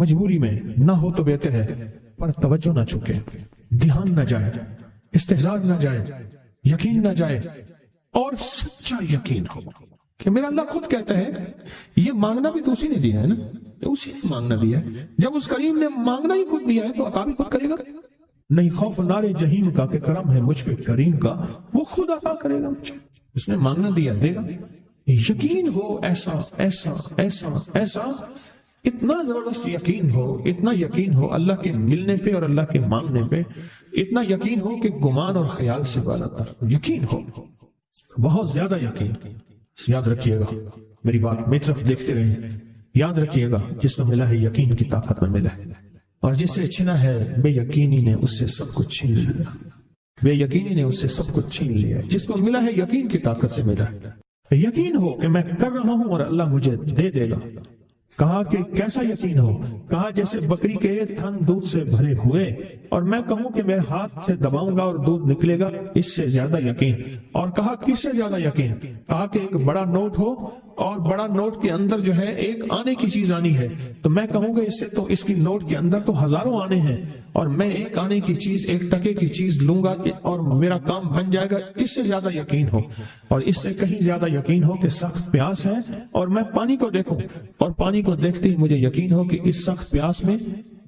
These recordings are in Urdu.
مجبوری میں نہ ہو تو بہتر ہے، پر توجہ نہ چکے، دھیان نہ جائے، استحضار نہ جائے، یقین نہ جائے، اور سچا یقین ہو کہ میرا اللہ خود کہتا ہے یہ مانگنا بھی تو اسی نے دیا ہے نا، اسی نے مانگنا دیا ہے۔ جب اس کریم نے مانگنا ہی خود دیا ہے تو عطا بھی خود کرے گا۔ نہیں خوف نار جہیم کا کہ کرم ہے مجھ پہ کریم کا، وہ خود عطا کرے گا مجھے، اس نے مانگنا دیا دے گا۔ یقین ہو ایسا ایسا ایسا ایسا، اتنا زبردست یقین ہو، اتنا یقین ہو اللہ کے ملنے پہ اور اللہ کے مانگنے پہ، اتنا یقین ہو کہ گمان اور خیال سے بالا تر یقین ہو، بہت زیادہ یقین۔ یاد رکھیے گا میری بات، میری طرف دیکھتے رہیں، یاد رکھیے گا جس کو ملا ہے یقین کی طاقت میں ملا ہے، اور جس سے چھنا ہے بے یقینی نے اس سے سب کچھ چھین لیا، بے یقینی نے اس سے سب کچھ چھین لیا۔ جس کو ملا ہے یقین کی طاقت سے ملا ہے، یقین ہو کہ میں کر رہا ہوں اور اللہ مجھے دے دے گا۔ کہا کہ کیسا یقین ہو؟ کہا جیسے بکری کے تھن دودھ سے بھرے ہوئے اور میں کہوں کہ میرے ہاتھ سے دباؤں گا اور دودھ نکلے گا، اس سے زیادہ یقین۔ اور کہا کس سے زیادہ یقین؟ کہا کہ ایک بڑا نوٹ ہو اور بڑا نوٹ کے اندر جو ہے ایک آنے کی چیز آنی ہے، تو میں کہوں گا اس سے تو اس کی نوٹ کے اندر تو ہزاروں آنے ہیں، اور میں ایک آنے کی چیز، ایک ٹکے کی چیز لوں گا اور میرا کام بن جائے گا، اس سے زیادہ یقین ہو۔ اور اس سے کہیں زیادہ یقین ہو کہ سخت پیاس ہے اور میں پانی کو دیکھوں اور پانی کو دیکھتے ہی مجھے یقین ہو کہ اس سخت پیاس میں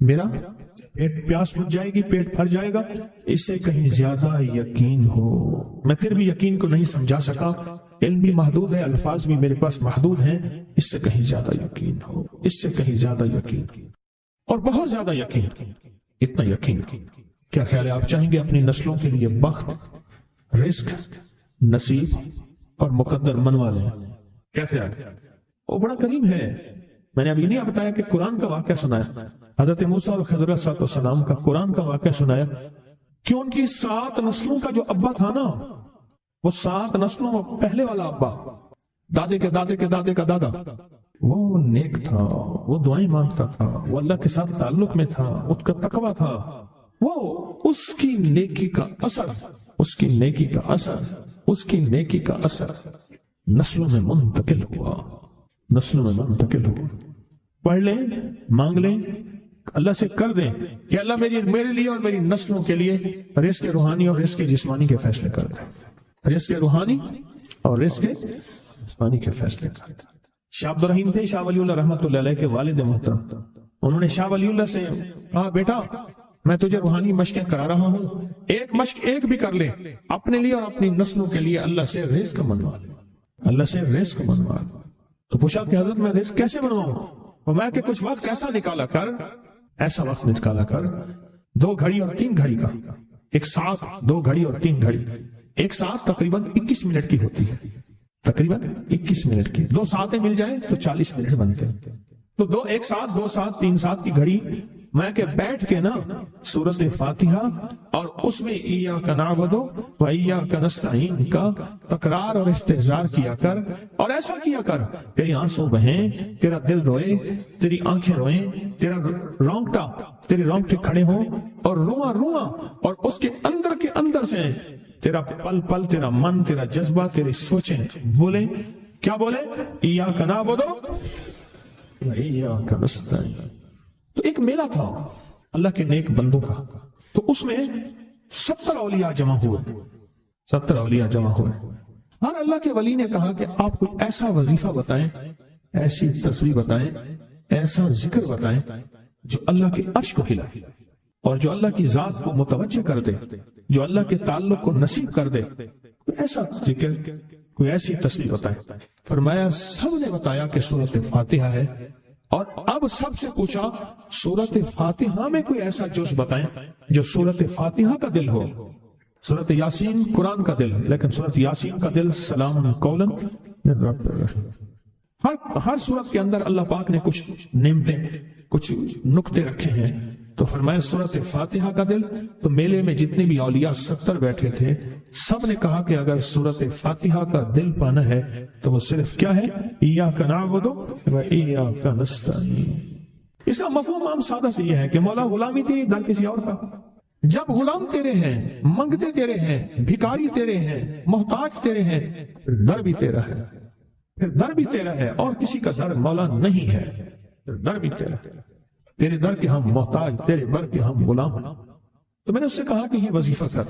میرا پیاس بجھ جائے گی، پیٹ بھر جائے گا، اس سے کہیں زیادہ یقین ہو۔ میں پھر بھی یقین کو نہیں سمجھا سکا، علم بھی محدود ہے، الفاظ بھی میرے پاس محدود ہیں، اس سے کہیں زیادہ یقین ہو، اس سے کہیں زیادہ یقین اور بہت زیادہ یقین۔ اتنا یقین کیا خیال ہے آپ چاہیں گے اپنی نسلوں کے لیے بخت، رزق، نصیب اور مقدر منوا لیں؟ کیا خیال ہے؟ وہ بڑا کریم ہے۔ میں نے ابھی نہیں بتایا کہ قرآن کا واقعہ سنایا، حضرت موسیٰ اور خضر علیہ السلام کا قرآن کا واقعہ سنایا کہ ان کی 7 نسلوں کا جو ابا تھا نا، وہ 7 نسلوں میں پہلے والا ابا، دادے کے دادے کے دادے کا دادا، وہ نیک تھا، وہ دعائیں مانگتا تھا، وہ اللہ کے ساتھ تعلق میں تھا، اس کا تقوی تھا، وہ اس کی نیکی کا اثر، اس کی نیکی کا اثر، اس کی نیکی کا اثر نسلوں میں منتقل ہوا، نسلوں میں منتقل ہوا۔ پڑھ لیں، مانگ لیں، اللہ سے کر دیں کہ اللہ میرے لیے اور میری نسلوں کے لیے رزق روحانی اور رزق جسمانی کے فیصلے کر دیں، رزق روحانی اور رزق جسمانی کے فیصلے کر دیں۔ شاہ عبد الرحیم تھے شاہ ولی اللہ رحمۃ اللہ علیہ کے والد محترم، انہوں نے شاہ ولی اللہ سے کہا بیٹا میں تجھے روحانی مشقیں کرا رہا ہوں، ایک مشق ایک بھی کر لے اپنے لیے اور اپنی نسلوں کے لیے، اللہ سے رزق منوا لے، اللہ سے رزق منوا لے۔ تو پوچھا کہ حضرت میں رزق کیسے منواؤں؟ فرمایا کہ کچھ وقت ایسا نکالا کر، ایسا وقت نکالا کر 2 گھڑی اور 3 گھڑی کا، ایک ساتھ 2 گھڑی اور 3 گھڑی، ایک ساتھ تقریباً 21 منٹ کی ہوتی ہے، تقریباً 21 منٹ کی، 2 ساعتیں مل جائیں تو 40 منٹ بنتے ہیں، تو 2 ایک ساتھ 2 ساتھ 3 ساتھ کی گھڑی میں کہ بیٹھ کے نا سورۃ فاتحہ اور اس میں ایاک نعبد و ایاک نستعین کا تکرار اور استحضار کیا کر، اور ایسا کیا کر تیری آنسوں بہیں، تیرا دل روئے، تیری آنکھیں روئیں، تیرا رونگٹا، تیرے رونگٹے کھڑے ہوں اور رواں رواں، اور اس کے اندر سے تیرا پل پل، تیرا من، تیرا جذبہ، تیری سوچیں بولیں، کیا بولیں؟ ایاک نعبد و ایاک نستعین۔ تو ایک میلہ تھا اللہ کے نیک بندوں کا، تو اس میں 70 اولیاء جمع ہوئے، 70 اولیاء جمع ہوئے، اور اللہ کے ولی نے کہا کہ آپ کوئی ایسا وظیفہ بتائیں، ایسی تسبیح بتائیں، ایسا ذکر بتائیں جو اللہ کے عرش کو ہلائے اور جو اللہ کی ذات کو متوجہ کر دے، جو اللہ کے تعلق کو نصیب کر دے، کوئی ایسا ذکر، کوئی ایسی تسبیح بتائیں۔ فرمایا سب نے بتایا کہ سورۃ فاتحہ ہے، اور اب سب سے پوچھا سورۃ فاتحہ میں کوئی ایسا جز بتائیں جو سورۃ فاتحہ کا دل ہو۔ سورۃ یاسین قرآن کا دل، لیکن سورۃ یاسین کا دل سلام قولا من رب الرحیم۔ ہر سورت کے اندر اللہ پاک نے کچھ نعمتیں، کچھ نقطے رکھے ہیں، تو فرمایا سورۃ فاتحہ کا دل، تو میلے میں جتنے بھی اولیاء 70 بیٹھے تھے سب نے کہا کہ اگر سورۃ فاتحہ کا دل پانا ہے تو وہ صرف کیا ہے؟ ایاک نعبد و ایاک نستعین۔ اس کا مفہوم عام سادہ سے یہ ہے کہ مولا غلامی تیری، در کسی اور کا۔ جب غلام تیرے ہیں، منگتے تیرے ہیں، بھکاری تیرے ہیں، محتاج تیرے ہیں، پھر در بھی تیرا ہے، پھر در بھی تیرا ہے، اور کسی کا در مولا نہیں ہے، پھر در بھی تیرا ہے۔ تیرے در کے ہم محتاج، تیرے بر کے ہم غلام ہیں۔ تو میں نے اس سے کہا کہ یہ وظیفہ کر،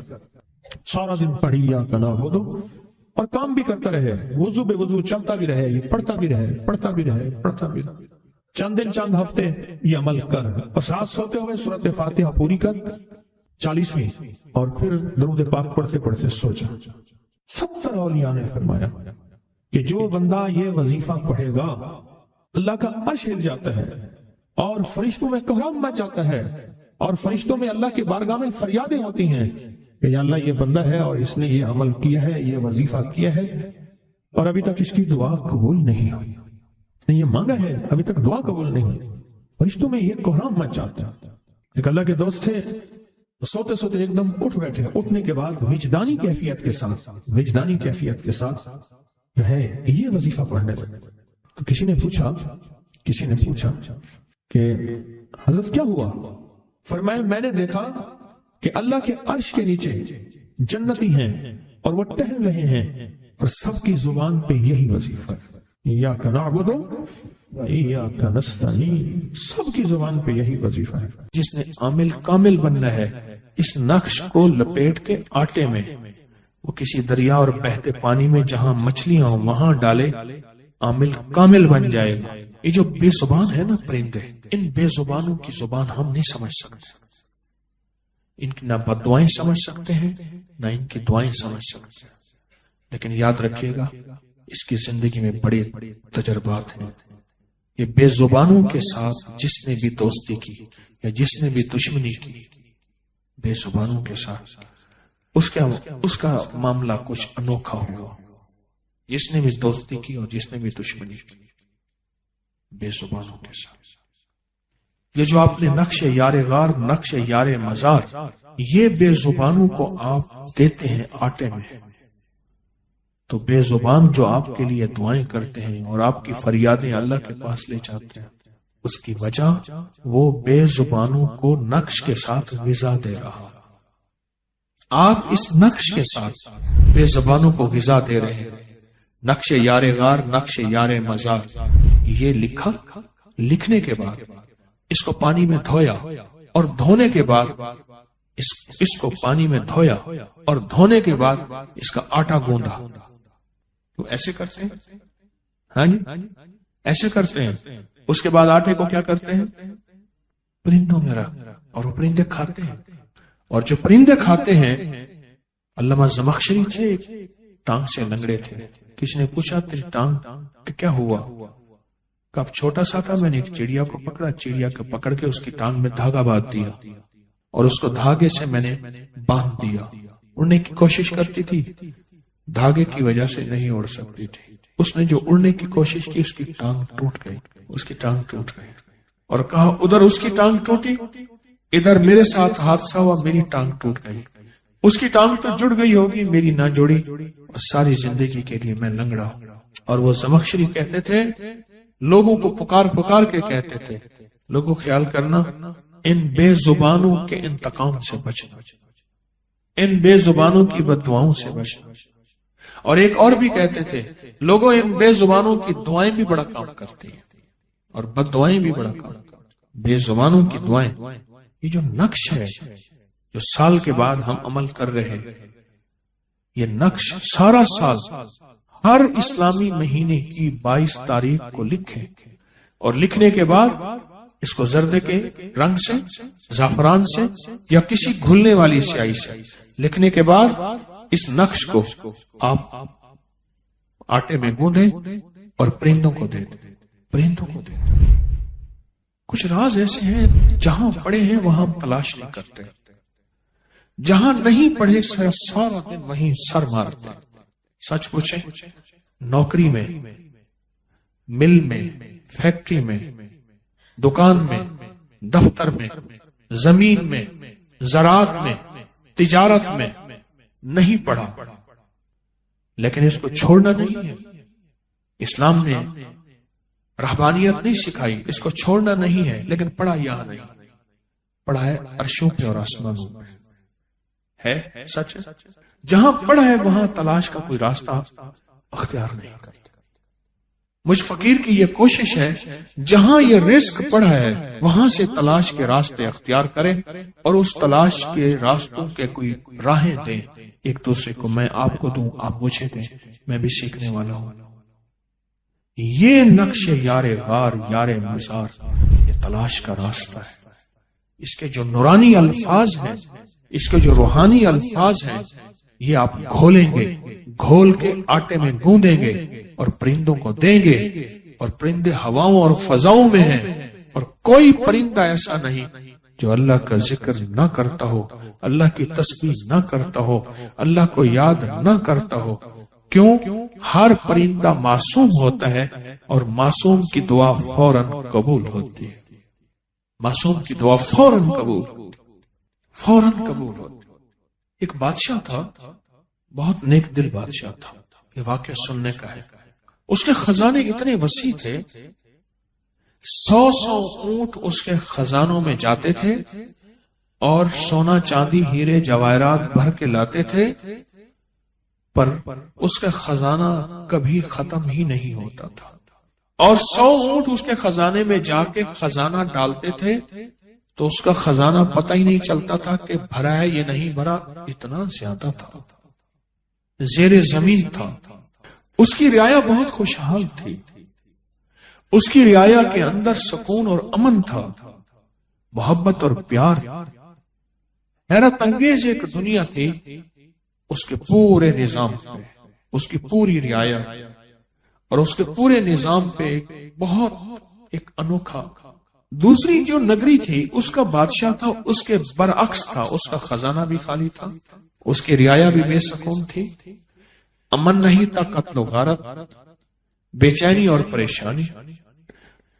سارا دن پڑھی یا کنا ہو دو اور کام بھی کرتا رہے، وضو بے وضو چلتا بھی رہے، یہ پڑھتا بھی رہے، پڑھتا بھی رہے، پڑھتا بھی رہے، چند دن چند ہفتے یہ عمل کر، اور رات سوتے ہوئے سورۃ فاتحہ پوری کر 40ویں، اور پھر درود پاک پڑھتے پڑھتے سو جا۔ 70 اولیاء نے فرمایا کہ جو بندہ یہ وظیفہ پڑھے گا اللہ کا عرش ہل جاتا ہے اور فرشتوں میں کوہرام مچ جاتا ہے، اور فرشتوں میں اللہ کی بارگاہ میں فریادیں ہوتی ہیں کہ یا اللہ یہ بندہ ہے اور اس نے یہ عمل کیا ہے، یہ وظیفہ کیا ہے، اور ابھی تک اس کی دعا قبول نہیں ہوئی، یہ مانگا ہے ابھی تک دعا قبول نہیں ہوئی۔ فرشتوں میں یہ کوہرام مچ جاتا ہے۔ ایک اللہ کے دوست تھے، سوتے سوتے ایک دم اٹھ بیٹھے، اٹھنے کے بعد وجدانی کیفیت کے ساتھ جو ہے یہ وظیفہ پڑھنے لگے۔ تو کسی نے پوچھا کہ حضرت کیا ہوا؟ فرمایا میں نے دیکھا کہ اللہ کے عرش کے نیچے جنتی ہیں اور وہ ٹہل رہے ہیں، اور سب کی زبان پہ یہی وظیفہ ہے، ایاک نعبد و ایاک نستعین، سب کی زبان پہ یہی وظیفہ ہے۔ جس نے عامل کامل بننا ہے، اس نقش کو لپیٹ کے آٹے میں وہ کسی دریا اور بہتے پانی میں جہاں مچھلیاں ہوں وہاں ڈالے، عامل کامل بن جائے گا۔ یہ جو بے زبان ہے نا پرندے، ان بے زبانوں کی زبان ہم نہیں سمجھ سکتے، ان کی نہ بد دعائیں سمجھ سکتے ہیں نہ ان کی دعائیں سمجھ سکتے ہیں، لیکن یاد رکھیے گا اس کی زندگی میں بڑے تجربات ہیں۔ یہ بے زبانوں کے ساتھ جس نے بھی دوستی کی یا جس نے بھی دشمنی کی، بے زبانوں کے ساتھ اس کا معاملہ کچھ انوکھا ہوا۔ جس نے بھی دوستی کی اور جس نے بھی دشمنی کی، بے زبانوں کے ساتھ۔ یہ جو آپ نے نقش یار غار، نقش یار مزار، یہ بے زبانوں کو آپ دیتے ہیں آٹے میں، تو بے زبان جو آپ کے لیے دعائیں کرتے ہیں اور آپ کی فریادیں اللہ کے پاس لے جاتے ہیں، اس کی وجہ وہ بے زبانوں کو نقش کے ساتھ غذا دے رہا۔ آپ اس نقش کے ساتھ بے زبانوں کو غذا دے رہے ہیں۔ نقش یار غار، نقش یار مزار، یہ لکھا، لکھنے کے بعد اس کو پانی میں دھویا، اور دھونے کے بعد اس کو پانی میں دھویا اور دھونے کے بعد اس کا آٹا گوندا۔ تو ایسے کرتے ہیں، ہاں جی ایسے کرتے ہیں۔ اس کے بعد آٹے کو کیا کرتے ہیں؟ پرندوں میں رکھ، اور وہ پرندے کھاتے ہیں، اور جو پرندے کھاتے ہیں، علامہ زمخشری تھے، ٹانگ سے لنگڑے تھے۔ کسی نے پوچھا تیری ٹانگ کیا ہوا؟ کب چھوٹا سا تھا میں نے ایک چڑیا کو پکڑا، چڑیا کو پکڑ کے اس کی ٹانگ میں دھاگا باندھ دیا، اور اس کو دھاگے سے میں نے باندھ دیا۔ اڑنے کی کوشش کرتی تھی، دھاگے کی وجہ سے نہیں اڑ سکتی تھی۔ اس نے جو اڑنے کی کوشش کی، اس کی ٹانگ ٹوٹ گئی، اس کی ٹانگ ٹوٹ گئی، اور کہا ادھر اس کی ٹانگ ٹوٹی، ادھر میرے ساتھ حادثہ ہوا، میری ٹانگ ٹوٹ گئی۔ اس کی ٹانگ تو جڑ گئی ہوگی، میری نہ جڑی، اور ساری زندگی کے لیے میں لنگڑا ہوں۔ اور وہ زمخشری کہتے تھے، لوگوں کو پکار پکار کے کہتے تھے، لوگوں خیال کرنا، ان بے زبانوں کے انتقام سے بچنا، ان بے زبانوں کی بد دعاؤں سے بچنا۔ اور ایک اور بھی کہتے تھے، لوگوں ان بے زبانوں کی دعائیں بھی بڑا کام کرتی ہیں اور بد دعائیں بھی بڑا کام کرتی ہیں۔ بے زبانوں کی دعائیں، یہ جو نقش ہے جو سال کے بعد ہم عمل کر رہے ہیں، یہ نقش سارا سال ہر اسلامی مہینے کی 22 تاریخ کو لکھیں، اور لکھنے کے بعد اس کو زرد کے رنگ سے، زعفران سے یا کسی گھلنے والی سیاہی سے لکھنے کے بعد اس نقش کو آپ آٹے میں گوندیں اور پرندوں کو دے دیں، پرندوں کو دے دیں۔ کچھ راز ایسے ہیں جہاں پڑے ہیں وہاں ہم تلاش نہیں کرتے، جہاں نہیں پڑھے سارا دن وہیں سر مارتے۔ سچ پوچھیں، نوکری میں، مل میں، فیکٹری میں، دکان میں، دفتر میں، زمین میں، زراعت میں، تجارت میں نہیں پڑھا، لیکن اس کو چھوڑنا نہیں ہے۔ اسلام نے رہبانیت نہیں سکھائی، اس کو چھوڑنا نہیں ہے، لیکن پڑھا یہاں نہیں، پڑھا ہے عرشوں پہ اور آسمانوں پہ ہے۔ سچ ہے، جہاں پڑھا ہے وہاں تلاش کا کوئی راستہ اختیار نہیں کرتے۔ مجھ فقیر کی یہ کوشش ہے جہاں یہ رزق پڑا ہے وہاں سے تلاش کے راستے اختیار کریں اور اس تلاش کے راستوں کے کوئی راہیں دیں ایک دوسرے کو، میں آپ کو دوں، آپ مجھے دیں، میں بھی سیکھنے والا ہوں۔ یہ نقش یار غار یار مزار یہ تلاش کا راستہ ہے۔ اس کے جو نورانی الفاظ ہیں، اس کے جو روحانی الفاظ ہیں، یہ آپ گھولیں گے، گھول کے آٹے میں گوندیں گے اور پرندوں کو دیں گے، اور پرندے ہواؤں اور فضاؤں میں ہیں، اور کوئی پرندہ ایسا نہیں جو اللہ کا ذکر نہ کرتا ہو، اللہ کی تسبیح نہ کرتا ہو، اللہ کو یاد نہ کرتا ہو۔ کیوں؟ ہر پرندہ معصوم ہوتا ہے اور معصوم کی دعا فوراً قبول ہوتی ہے۔ معصوم کی دعا فوراً قبول ہوتی۔ ایک بادشاہ تھا، بہت نیک دل بادشاہ تھا، یہ واقعہ سننے کا ہے۔ اس کے خزانے اتنے وسیع تھے، 100 اونٹ اس کے خزانوں میں جاتے تھے اور سونا چاندی ہیرے جواہرات بھر کے لاتے تھے، پر اس کا خزانہ کبھی ختم ہی نہیں ہوتا تھا، اور 100 اونٹ اس کے خزانے میں جا کے خزانہ ڈالتے تھے تو اس کا خزانہ پتہ ہی نہیں چلتا تھا کہ بھرا ہے یہ نہیں بھرا، اتنا زیادہ تھا، زیر زمین تھا۔ اس کی رعایا بہت خوشحال تھی، اس کی رعایا کے اندر سکون اور امن تھا، محبت اور پیار۔ حیرت انگیز ایک دنیا تھی اس کے پورے نظام پہ، اس کی پوری رعایا اور اس کے پورے نظام پہ بہت ایک انوکھا۔ دوسری جو نگری تھی اس کا بادشاہ تھا، اس کے برعکس تھا، اس کا خزانہ بھی خالی تھا، اس کی رعایا بھی بے سکون تھی، امن نہیں تھا، قتل و غارت، بے چینی اور پریشانی،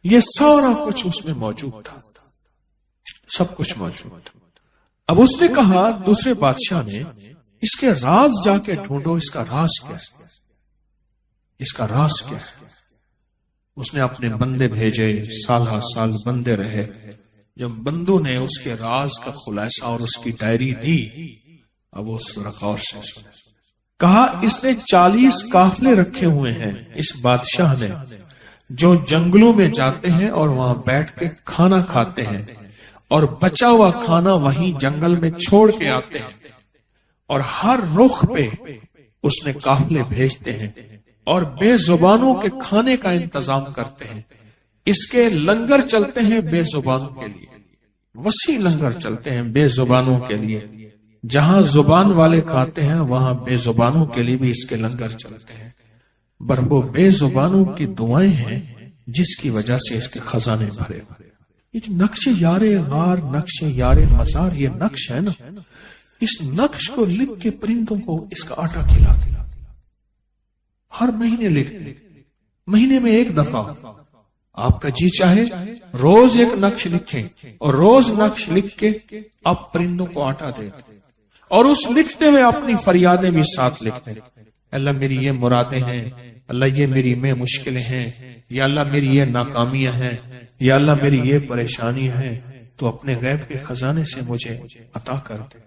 یہ سارا کچھ اس میں موجود تھا، سب کچھ موجود تھا۔ اب اس نے کہا، دوسرے بادشاہ نے، اس کے راز جا کے ڈھونڈو، اس کا راز کیا ہے، اس کا راز کیا ہے۔ اس نے اپنے بندے بھیجے، سالہ سال بندے رہے، جب بندوں نے اس کے راز کا خلاصہ اور اس کی ڈائری دی، اب اس غور سے سنے، کہا اس نے 40 قافلے رکھے ہوئے ہیں اس بادشاہ نے، جو جنگلوں میں جاتے ہیں اور وہاں بیٹھ کے کھانا کھاتے ہیں، اور بچا ہوا کھانا وہیں جنگل میں چھوڑ کے آتے ہیں، اور ہر رخ پہ اس نے قافلے بھیجتے ہیں اور بے زبانوں کے کھانے کا انتظام کرتے ہیں۔ اس کے لنگر چلتے ہیں بے زبانوں کے لیے، وسیع لنگر چلتے ہیں بے زبانوں کے لیے، جہاں زبان والے کھاتے ہیں وہاں بے زبانوں کے لیے بھی اس کے لنگر چلتے ہیں، بربو بے زبانوں کی دعائیں ہیں جس کی وجہ سے اس کے خزانے بھرے۔ یہ جو نقش یار غار، نقش یار مزار، یہ نقش ہے نا، اس نقش کو لکھ کے پرندوں کو اس کا آٹا کھلا دیا، ہر مہینے لکھ دیں، مہینے میں ایک دفعہ آپ کا جی چاہے روز ایک نقش لکھیں، اور روز نقش لکھ کے آپ پرندوں کو آٹا دیں، اور اس لکھتے ہوئے اپنی فریادیں بھی ساتھ لکھتے ہیں۔ اللہ میری یہ مرادیں ہیں، اللہ یہ میری میں مشکلیں ہیں، یا اللہ میری یہ ناکامیاں ہیں، یا اللہ میری یہ پریشانیاں ہیں، تو اپنے غیب کے خزانے سے مجھے عطا کر دے۔